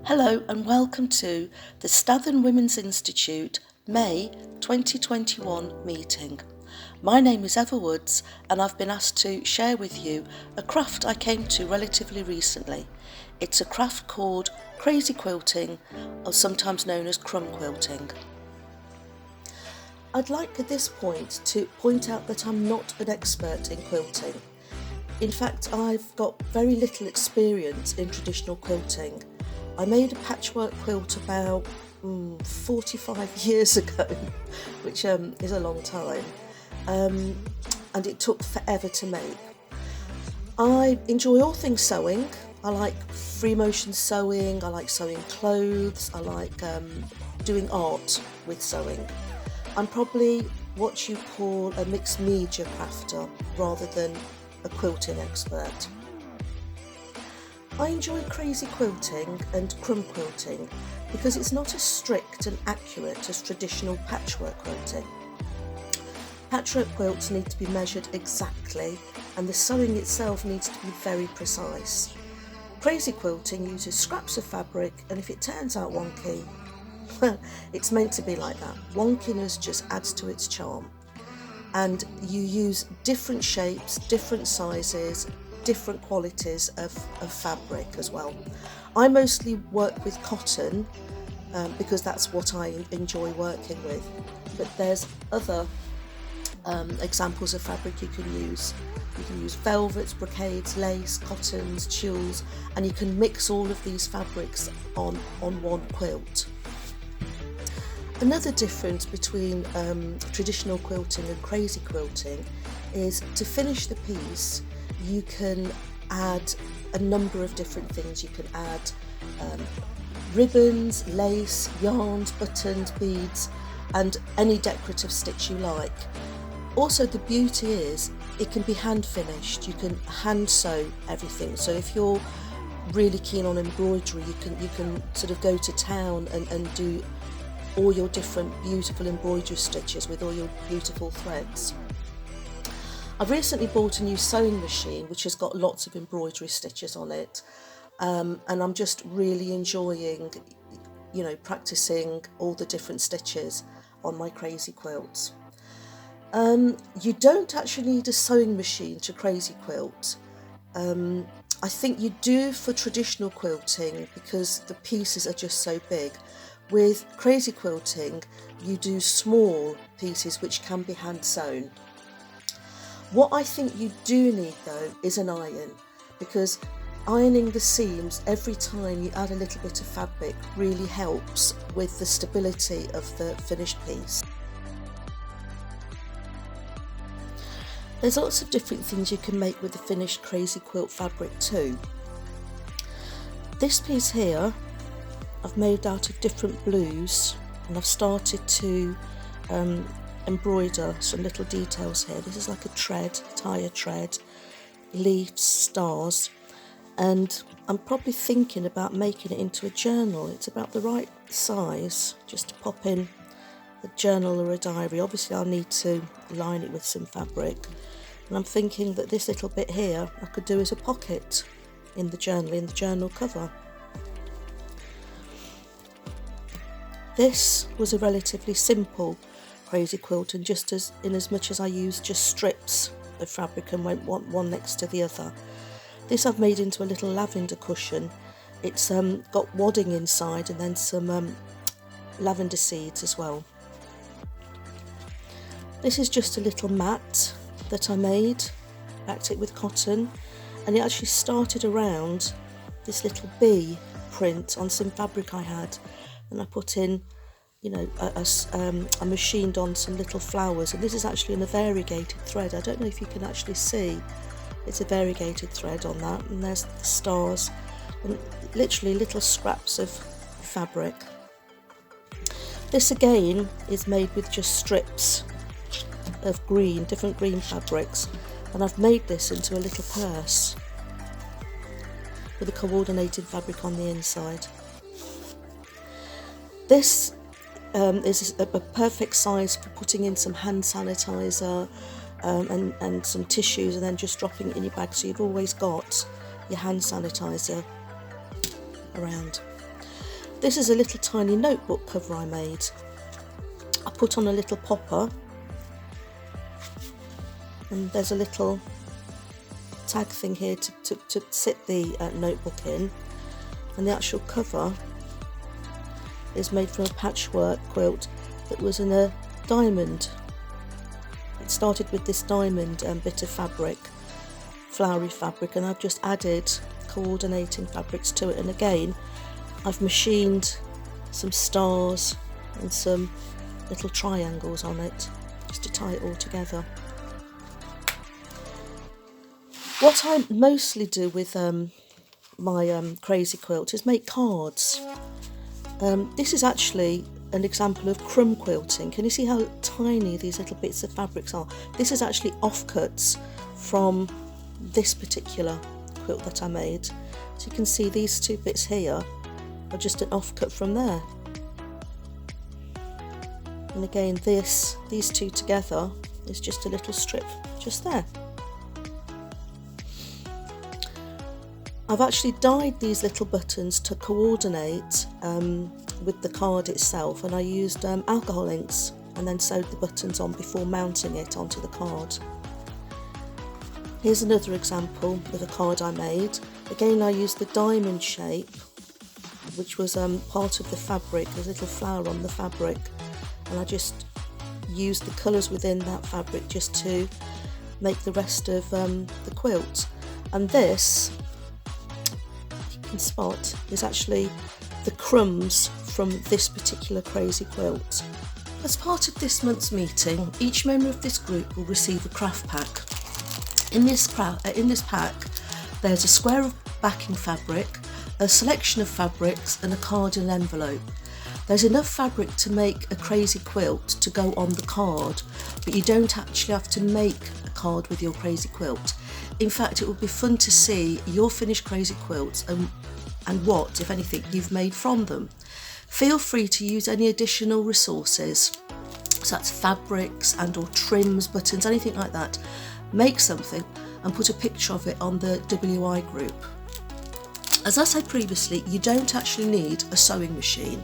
Hello and welcome to the Stathern Women's Institute May 2021 meeting. My name is Eva Woods and I've been asked to share with you a craft I came to relatively recently. It's a craft called crazy quilting, or sometimes known as crumb quilting. I'd like at this point to point out that I'm not an expert in quilting. In fact, I've got very little experience in traditional quilting. I made a patchwork quilt about 45 years ago, which is a long time, and it took forever to make. I enjoy all things sewing. I like free motion sewing, I like sewing clothes, I like doing art with sewing. I'm probably what you call a mixed media crafter rather than a quilting expert. I enjoy crazy quilting and crumb quilting because it's not as strict and accurate as traditional patchwork quilting. Patchwork quilts need to be measured exactly and the sewing itself needs to be very precise. Crazy quilting uses scraps of fabric, and if it turns out wonky, well, it's meant to be like that. Wonkiness just adds to its charm. And you use different shapes, different sizes, different qualities of fabric as well. I mostly work with cotton because that's what I enjoy working with, but there's other examples of fabric you can use. You can use velvets, brocades, lace, cottons, tulles, and you can mix all of these fabrics on one quilt. Another difference between traditional quilting and crazy quilting is to finish the piece you can add a number of different things. You can add ribbons, lace, yarns, buttons, beads, and any decorative stitch you like. Also, the beauty is it can be hand finished. You can hand sew everything. So if you're really keen on embroidery, you can sort of go to town and do all your different beautiful embroidery stitches with all your beautiful threads. I've recently bought a new sewing machine which has got lots of embroidery stitches on it, and I'm just really enjoying, practicing all the different stitches on my crazy quilts. You don't actually need a sewing machine to crazy quilt. I think you do for traditional quilting because the pieces are just so big. With crazy quilting, you do small pieces which can be hand sewn. What I think you do need though is an iron, because ironing the seams every time you add a little bit of fabric really helps with the stability of the finished piece. There's lots of different things you can make with the finished crazy quilt fabric too. This piece here I've made out of different blues, and I've started to embroider some little details here. This is like a tire tread, leaves, stars, and I'm probably thinking about making it into a journal. It's about the right size just to pop in a journal or a diary. Obviously I'll need to line it with some fabric, and I'm thinking that this little bit here I could do as a pocket in the journal cover. This was a relatively simple crazy quilt, and just as much as I used just strips of fabric and went one next to the other. This I've made into a little lavender cushion. It's got wadding inside and then some lavender seeds as well. This is just a little mat that I made, backed it with cotton, and it actually started around this little bee print on some fabric I had, and I put in I machined on some little flowers, and this is actually in a variegated thread. I don't know if you can actually see, it's a variegated thread on that, and there's the stars and literally little scraps of fabric. This again is made with just strips of different green fabrics, and I've made this into a little purse with a coordinated fabric on the inside. This is a perfect size for putting in some hand sanitizer and some tissues, and then just dropping it in your bag, so you've always got your hand sanitizer around. This is a little tiny notebook cover I made. I put on a little popper, and there's a little tag thing here to sit the notebook in, and the actual cover is made from a patchwork quilt that was in a diamond. It started with this diamond bit of fabric, flowery fabric, and I've just added coordinating fabrics to it, and again I've machined some stars and some little triangles on it just to tie it all together. What I mostly do with my crazy quilt is make cards. This is actually an example of crumb quilting. Can you see how tiny these little bits of fabrics are? This is actually offcuts from this particular quilt that I made. So you can see these two bits here are just an offcut from there. And again, these two together is just a little strip just there. I've actually dyed these little buttons to coordinate with the card itself, and I used alcohol inks and then sewed the buttons on before mounting it onto the card. Here's another example of a card I made. Again, I used the diamond shape, which was part of the fabric. There's a little flower on the fabric, and I just used the colours within that fabric just to make the rest of the quilt. And this, you can spot, is actually the crumbs from this particular crazy quilt. As part of this month's meeting, each member of this group will receive a craft pack. In this pack, there's a square of backing fabric, a selection of fabrics, and a card and envelope. There's enough fabric to make a crazy quilt to go on the card, but you don't actually have to make a card with your crazy quilt. In fact, it would be fun to see your finished crazy quilts and what, if anything, you've made from them. Feel free to use any additional resources, so that's fabrics and or trims, buttons, anything like that. Make something and put a picture of it on the WI group. As I said previously, you don't actually need a sewing machine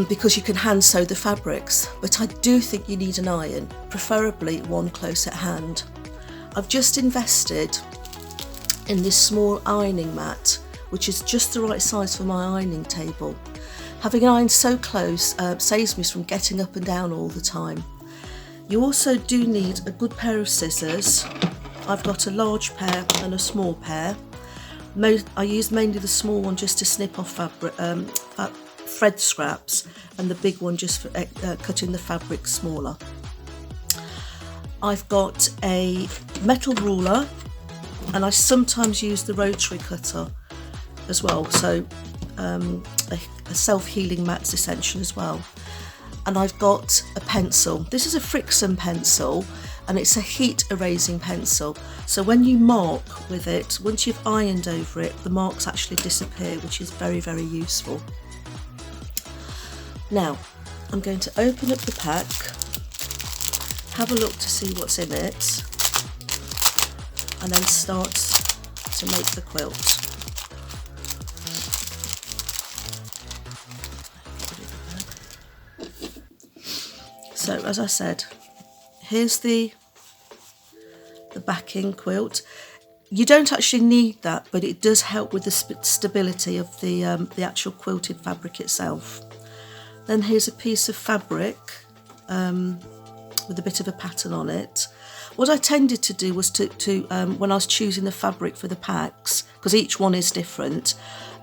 because you can hand sew the fabrics, but I do think you need an iron, preferably one close at hand. I've just invested in this small ironing mat, which is just the right size for my ironing table. Having an iron so close saves me from getting up and down all the time. You also do need a good pair of scissors. I've got a large pair and a small pair. I use mainly the small one just to snip off thread scraps, and the big one just for cutting the fabric smaller. I've got a metal ruler, and I sometimes use the rotary cutter as well, so a self-healing mat's essential as well. And I've got a pencil. This is a Friction pencil, and it's a heat erasing pencil, so when you mark with it, once you've ironed over it, the marks actually disappear, which is very, very useful. Now I'm going to open up the pack, have a look to see what's in it, and then start to make the quilt. So as I said, here's the backing quilt. You don't actually need that, but it does help with the stability of the actual quilted fabric itself. Then here's a piece of fabric with a bit of a pattern on it. What I tended to do was to when I was choosing the fabric for the packs, because each one is different,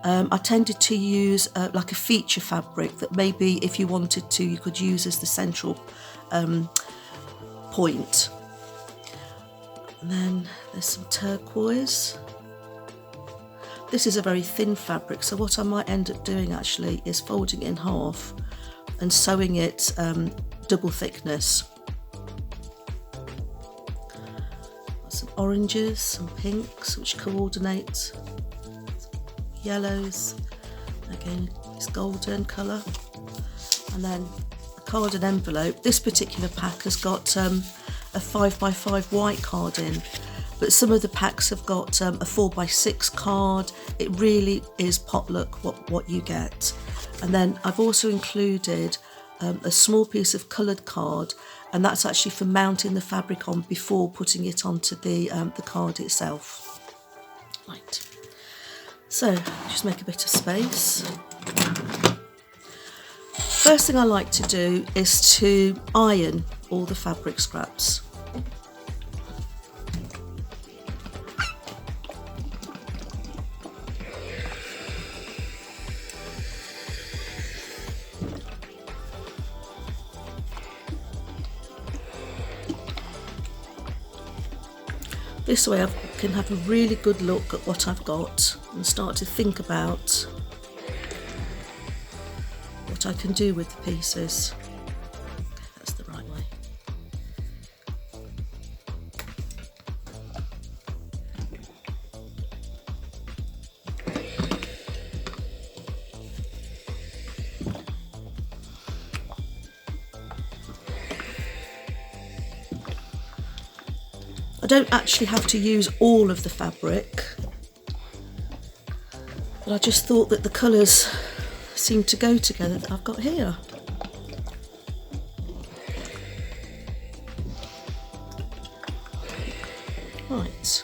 I tended to use like a feature fabric that maybe if you wanted to, you could use as the central point. And then there's some turquoise. This is a very thin fabric, so what I might end up doing actually is folding it in half and sewing it double thickness. Got some oranges, some pinks which coordinate, yellows, again it's golden colour, and then a card and envelope. This particular pack has got a 5x5 white card in, but some of the packs have got a 4x6 card. It really is potluck what you get. And then I've also included a small piece of coloured card, and that's actually for mounting the fabric on before putting it onto the card itself. Right, so just make a bit of space. First thing I like to do is to iron all the fabric scraps. This way I can have a really good look at what I've got and start to think about what I can do with the pieces. Okay, that's the right way. I don't actually have to use all of the fabric, but I just thought that the colours seem to go together that I've got here. Right,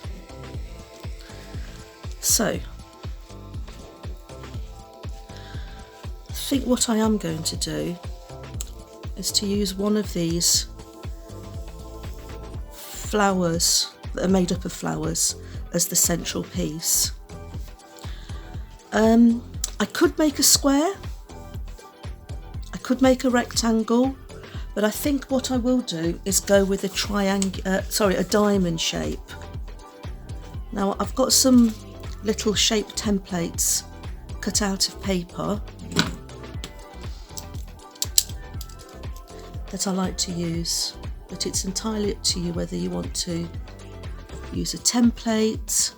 so I think what I am going to do is to use one of these flowers that are made up of flowers as the central piece. I could make a square, I could make a rectangle, but I think what I will do is go with a diamond shape. Now I've got some little shape templates cut out of paper that I like to use, but it's entirely up to you whether you want to use a template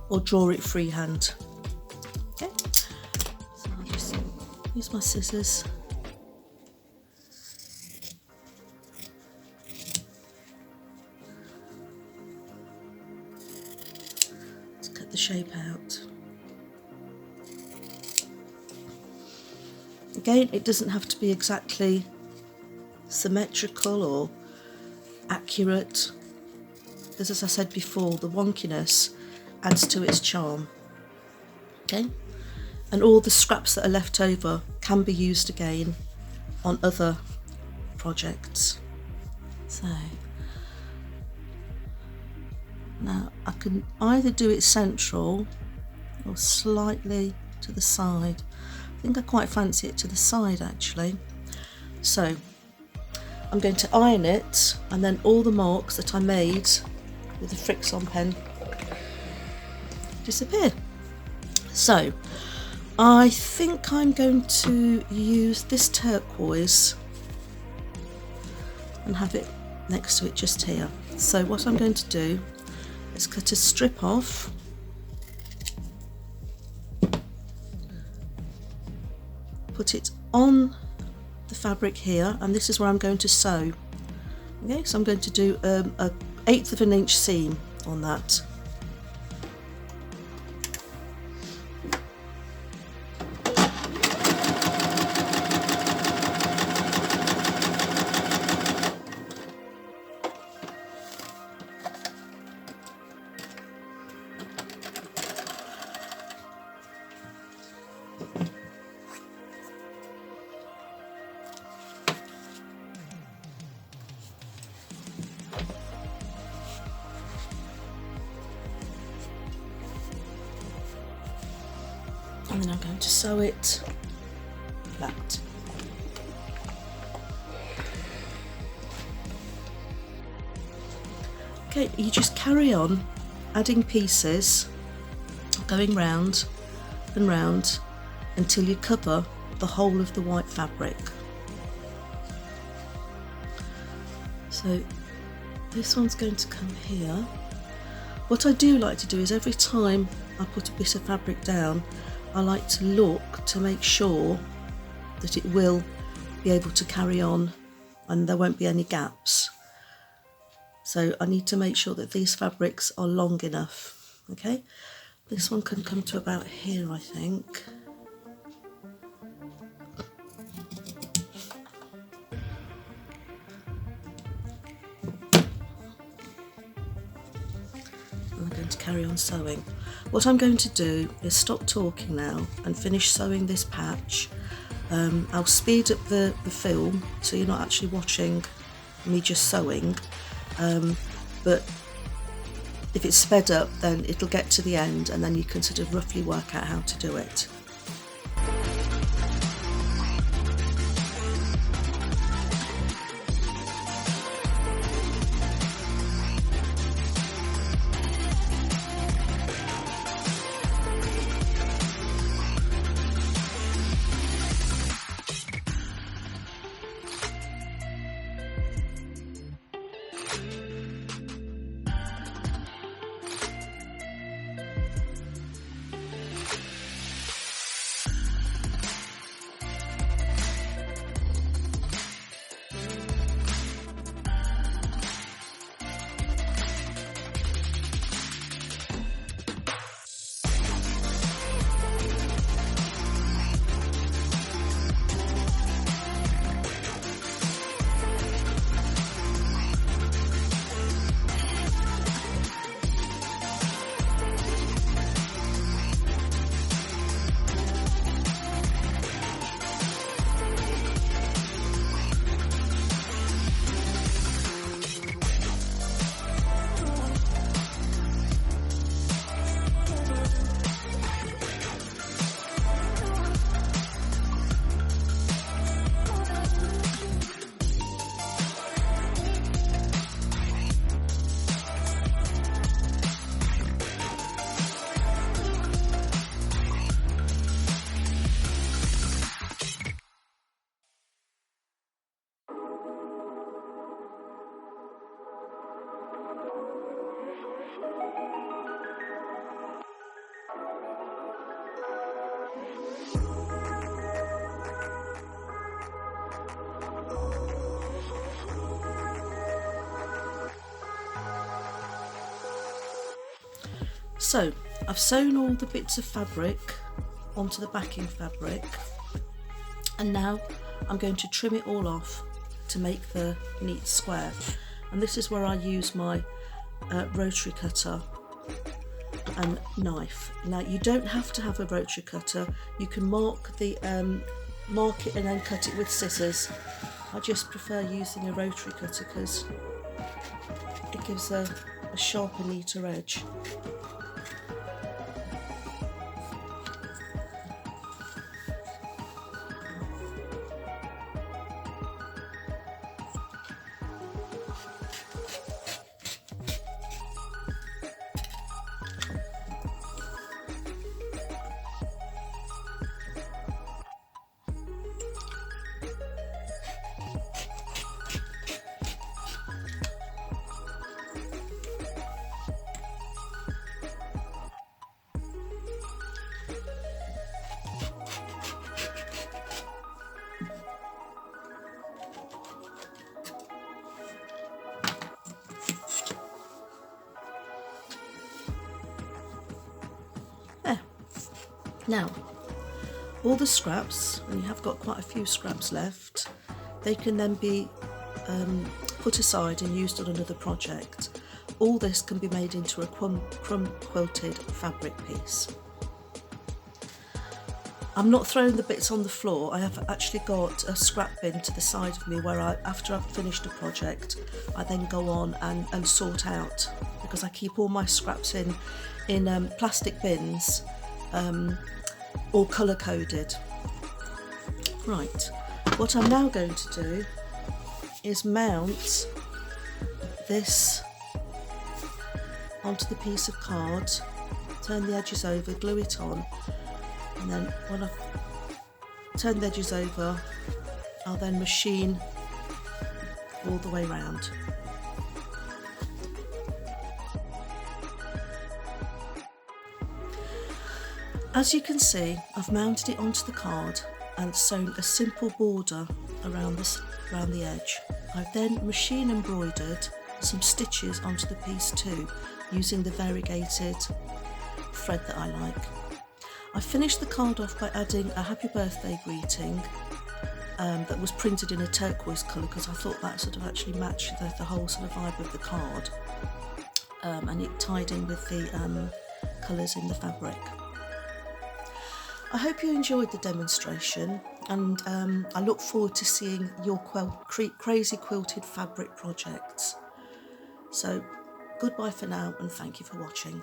or draw it freehand. Okay, so I'll just use my scissors. Let's cut the shape out. Again, it doesn't have to be exactly symmetrical or accurate, because as I said before, the wonkiness adds to its charm. Okay, and all the scraps that are left over can be used again on other projects. So now I can either do it central or slightly to the side. I think I quite fancy it to the side actually. So I'm going to iron it, and then all the marks that I made with the Fix-On pen disappear. So I think I'm going to use this turquoise and have it next to it just here. So what I'm going to do is cut a strip off, put it on the fabric here, and this is where I'm going to sew. Okay, so I'm going to do an 1/8 of an inch seam on that. And then I'm going to sew it flat. Okay, you just carry on adding pieces, going round and round until you cover the whole of the white fabric. So this one's going to come here. What I do like to do is every time I put a bit of fabric down, I like to look to make sure that it will be able to carry on and there won't be any gaps. So I need to make sure that these fabrics are long enough. Okay, this one can come to about here, I think. I'm going to carry on sewing. What I'm going to do is stop talking now and finish sewing this patch. I'll speed up the film so you're not actually watching me just sewing, but if it's sped up then it'll get to the end and then you can sort of roughly work out how to do it. So I've sewn all the bits of fabric onto the backing fabric, and now I'm going to trim it all off to make the neat square. And this is where I use my rotary cutter and knife. Now you don't have to have a rotary cutter, you can mark it and then cut it with scissors. I just prefer using a rotary cutter because it gives a sharper, neater edge. Now, all the scraps, and you have got quite a few scraps left, they can then be put aside and used on another project. All this can be made into a crumb quilted fabric piece. I'm not throwing the bits on the floor. I have actually got a scrap bin to the side of me where after I've finished a project, I then go on and sort out, because I keep all my scraps in plastic bins, all colour coded. Right, what I'm now going to do is mount this onto the piece of card, turn the edges over, glue it on, and then when I've turned the edges over, I'll then machine all the way round. As you can see, I've mounted it onto the card and sewn a simple border around the edge. I've then machine embroidered some stitches onto the piece too, using the variegated thread that I like. I finished the card off by adding a happy birthday greeting that was printed in a turquoise colour, because I thought that sort of actually matched the whole sort of vibe of the card, and it tied in with the colours in the fabric. I hope you enjoyed the demonstration, and I look forward to seeing your crazy quilted fabric projects. So goodbye for now, and thank you for watching.